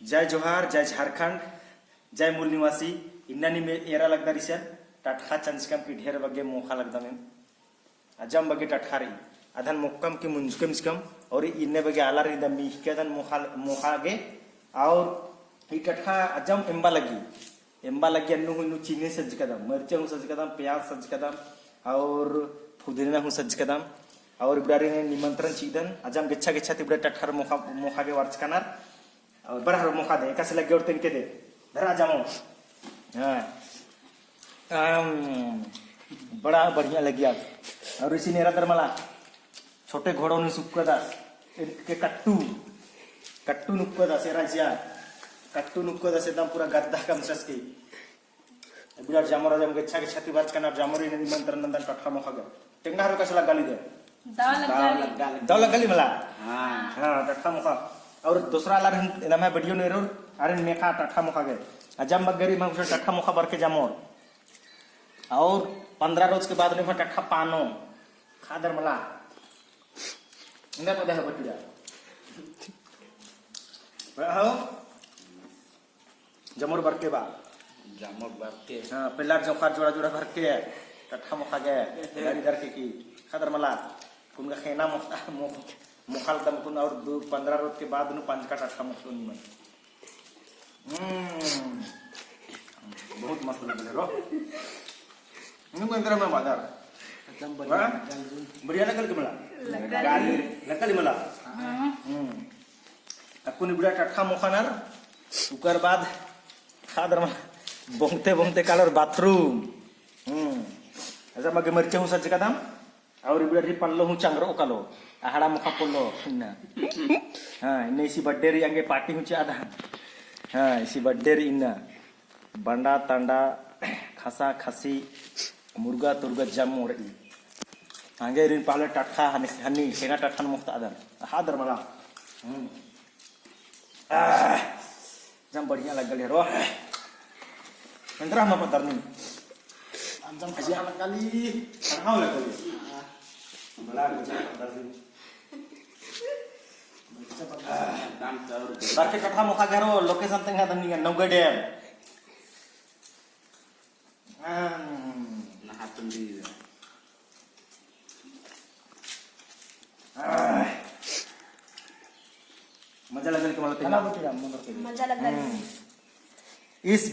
जय जोहार, जय झारखंड, जय मूल निवासी। इन्नानी में एरा लगदा रिसन टटखा चंचकम की ढेर बगे मोखा लगदा में अजम बगे टटखारी अधन मोक्कम की मुंजकम स्कम और इन्ने बगे आला रिंदा मीह के अधन मोखा मोखा गे और ई टटखा अजम एम्बा लगी अन्नु हुनु चीनी सज कदम मिर्च हूं सज कदम प्याज सज कदम और पुदीना हूं सज कदम और इब्रारी ने निमंत्रण चीदन अजम गिच्छा गिच्छा तिब्रे टटखार मोखा मोखा के वर्च कनार और बराबर मोखा दे कैसे लगे और तिनके दे धरा जामो। हाँ बड़ा बढ़िया लगी आज। और इसी नेरा दरमला छोटे घोड़ों ने सुक्का दास के कट्टू कट्टू नुक्का दास राजिया कट्टू नुक्का दास एकदम पूरा गद्दा कम सस की बिराट जामोरा जम के छाके छाती बाज करना जामोरी ने निमंत्रण नंदन टट्ठा मोखा गए टेंगा हर कसला गाली दे दाल गाली मला। हां हां टट्ठा मोखा और दूसरा अलग नाम है वीडियो नेरो अरे मेखा टट्ठा मुखा गए अजम बगरी में उसे टट्ठा मुखा बर के जामोर और 15 रोज के बाद में टट्ठा पानो खादर मला इंदा तो देह बटिया हो जमोर बर के बा जामोर बर के हां पिल्लार जोखार जोड़ा जोड़ा भर के टट्ठा मुखा गए गाड़ी दर के की खादर मला कुनगा खेना मुखाल दम कुन और 15 रोज के बाद नु पंच का टट्ठा मुखलो निमन बहुत मस्त लग रो नु अंदर में बाजार एकदम बढ़िया लगल के मला गाली लगल मला अकुन बुढ़ा टट्ठा मुखानार उकर बाद खादर में बोंगते बोंगते कालर बाथरूम ऐसा मगे मरचे हूं सज कदम और इबड़ा री पल्लो हूं चंग्रो कालो आहाड़ा मुखा पल्लो इन्ना हां इन्ने इसी बर्थडे री अंगे पार्टी हूं आधा हां इसी बर्थडे री इन्ना बंडा तंडा खसा खसी मुर्गा तुर्गा जम रे आगे रिन पाले टटखा हनी सेना टटखा मुक्ता आदर हादर मला जम बढ़िया लगल रो अंदर हम पतरनी अंजम खजिया लगली खाओ लगली बड़ा बाकी कथा मुखा करो लोकेशन तंगा दंगी नौगा डैम नहातुंडी मजा लगल के मला मजा लगा इस